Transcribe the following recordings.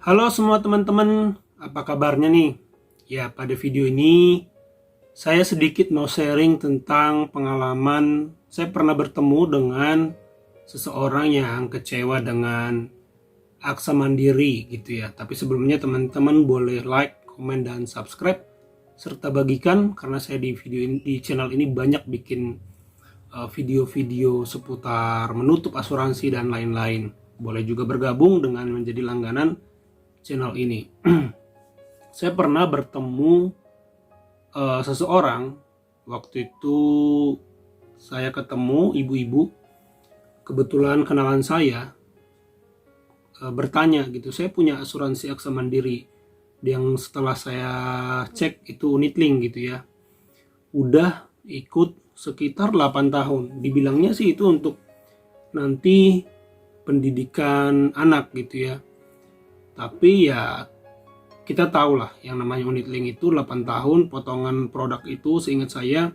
Halo semua teman-teman, apa kabarnya nih? Ya, pada video ini saya sedikit mau sharing tentang pengalaman saya pernah bertemu dengan seseorang yang kecewa dengan Aksa Mandiri gitu ya. Tapi sebelumnya teman-teman boleh like, komen, dan subscribe serta bagikan karena saya di video ini, di channel ini banyak bikin video-video seputar menutup asuransi dan lain-lain. Boleh juga bergabung dengan menjadi langganan channel ini. Saya pernah bertemu seseorang. Waktu itu saya ketemu ibu-ibu, kebetulan kenalan saya, bertanya gitu, saya punya asuransi Aksa Mandiri yang setelah saya cek itu Unitlink gitu ya, udah ikut sekitar 8 tahun. Dibilangnya sih itu untuk nanti pendidikan anak gitu ya. Tapi ya kita tahu lah yang namanya Unitlink itu 8 tahun, potongan produk itu seingat saya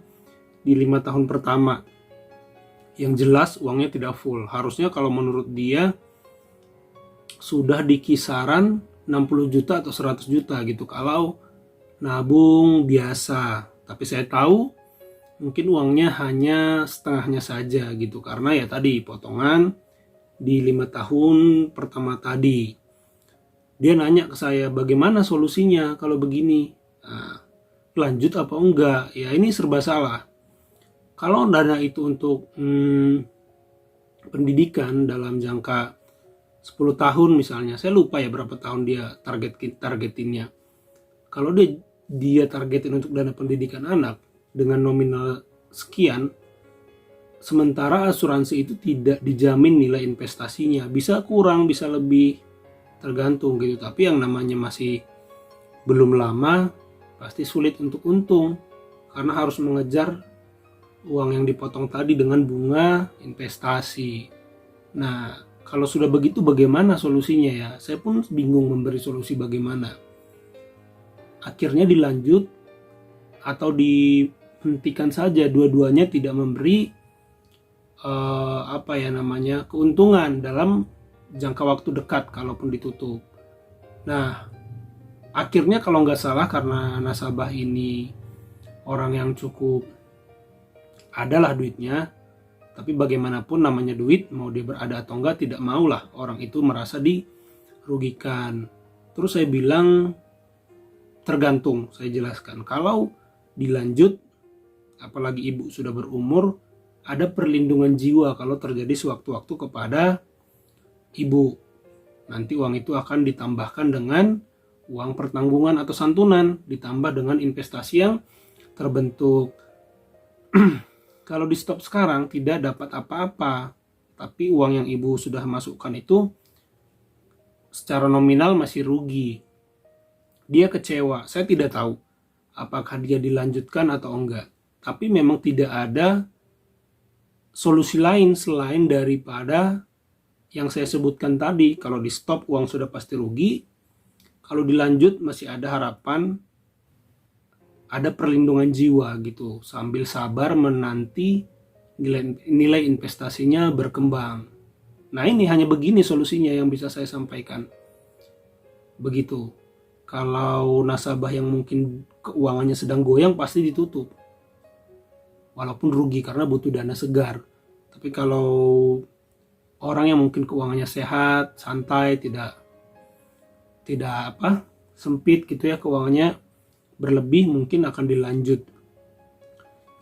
di 5 tahun pertama. Yang jelas uangnya tidak full. Harusnya kalau menurut dia sudah di kisaran 60 juta atau 100 juta gitu kalau nabung biasa. Tapi saya tahu mungkin uangnya hanya setengahnya saja gitu, karena ya tadi potongan di 5 tahun pertama tadi. Dia nanya ke saya, bagaimana solusinya kalau begini? Nah, lanjut apa enggak? Ya ini serba salah. Kalau dana itu untuk pendidikan dalam jangka 10 tahun misalnya, saya lupa ya berapa tahun dia targetinnya. Kalau dia targetin untuk dana pendidikan anak dengan nominal sekian, sementara asuransi itu tidak dijamin nilai investasinya, bisa kurang, bisa lebih, tergantung gitu. Tapi yang namanya masih belum lama pasti sulit untuk untung karena harus mengejar uang yang dipotong tadi dengan bunga investasi. Nah, kalau sudah begitu bagaimana solusinya ya? Saya pun bingung memberi solusi bagaimana. Akhirnya dilanjut atau dihentikan saja, dua-duanya tidak memberi keuntungan dalam jangka waktu dekat kalaupun ditutup. Nah, akhirnya kalau nggak salah karena nasabah ini orang yang cukup adalah duitnya, tapi bagaimanapun namanya duit, mau dia berada atau enggak, tidak maulah orang itu merasa dirugikan. Terus saya bilang tergantung, saya jelaskan. Kalau dilanjut, apalagi ibu sudah berumur, ada perlindungan jiwa kalau terjadi sewaktu-waktu kepada ibu. Nanti uang itu akan ditambahkan dengan uang pertanggungan atau santunan, ditambah dengan investasi yang terbentuk. Kalau di stop sekarang tidak dapat apa-apa, tapi uang yang ibu sudah masukkan itu secara nominal masih rugi. Dia kecewa. Saya tidak tahu apakah dia dilanjutkan atau enggak. Tapi memang tidak ada solusi lain selain daripada yang saya sebutkan tadi. Kalau di stop uang sudah pasti rugi. Kalau dilanjut masih ada harapan, ada perlindungan jiwa gitu, sambil sabar menanti nilai investasinya berkembang. Nah, ini hanya begini solusinya yang bisa saya sampaikan. Begitu. Kalau nasabah yang mungkin keuangannya sedang goyang pasti ditutup, walaupun rugi karena butuh dana segar. Tapi kalau orang yang mungkin keuangannya sehat, santai, tidak sempit gitu ya keuangannya, berlebih, mungkin akan dilanjut.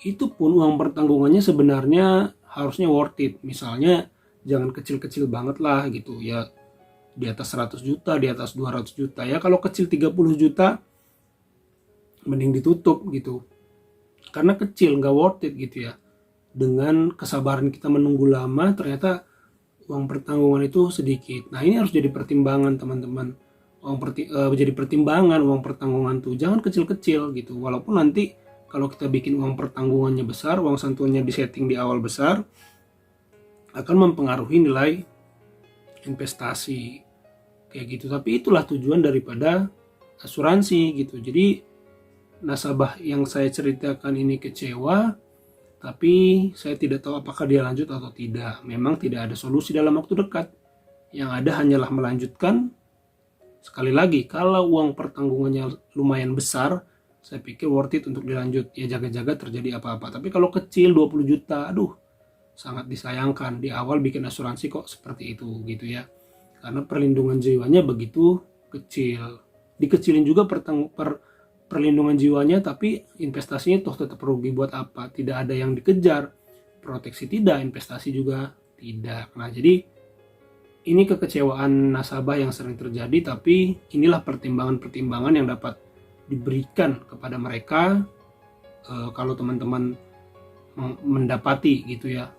Itu pun uang pertanggungannya sebenarnya harusnya worth it. Misalnya jangan kecil-kecil banget lah gitu ya, di atas 100 juta, di atas 200 juta ya. Kalau kecil 30 juta mending ditutup gitu, karena kecil, nggak worth it gitu ya. Dengan kesabaran kita menunggu lama, ternyata uang pertanggungan itu sedikit. Nah, ini harus jadi pertimbangan teman-teman. Jadi pertimbangan uang pertanggungan tuh jangan kecil-kecil gitu. Walaupun nanti kalau kita bikin uang pertanggungannya besar, uang santunnya disetting di awal besar, akan mempengaruhi nilai investasi kayak gitu. Tapi itulah tujuan daripada asuransi gitu. Jadi nasabah yang saya ceritakan ini kecewa, tapi saya tidak tahu apakah dia lanjut atau tidak. Memang tidak ada solusi dalam waktu dekat. Yang ada hanyalah melanjutkan sekali lagi kalau uang pertanggungannya lumayan besar, saya pikir worth it untuk dilanjut, ya jaga-jaga terjadi apa-apa. Tapi kalau kecil 20 juta, aduh sangat disayangkan di awal bikin asuransi kok seperti itu gitu ya, karena perlindungan jiwanya begitu kecil. Dikecilin juga perlindungan jiwanya, tapi investasinya toh tetap rugi. Buat apa? Tidak ada yang dikejar, proteksi tidak, investasi juga tidak. Nah jadi ini kekecewaan nasabah yang sering terjadi, tapi inilah pertimbangan-pertimbangan yang dapat diberikan kepada mereka kalau teman-teman mendapati gitu ya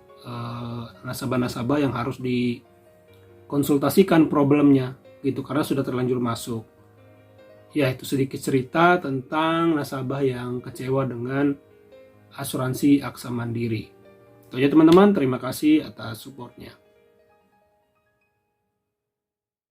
nasabah-nasabah yang harus dikonsultasikan problemnya gitu karena sudah terlanjur masuk. Ya, itu sedikit cerita tentang nasabah yang kecewa dengan asuransi Aksa Mandiri. Itu aja teman-teman, terima kasih atas supportnya.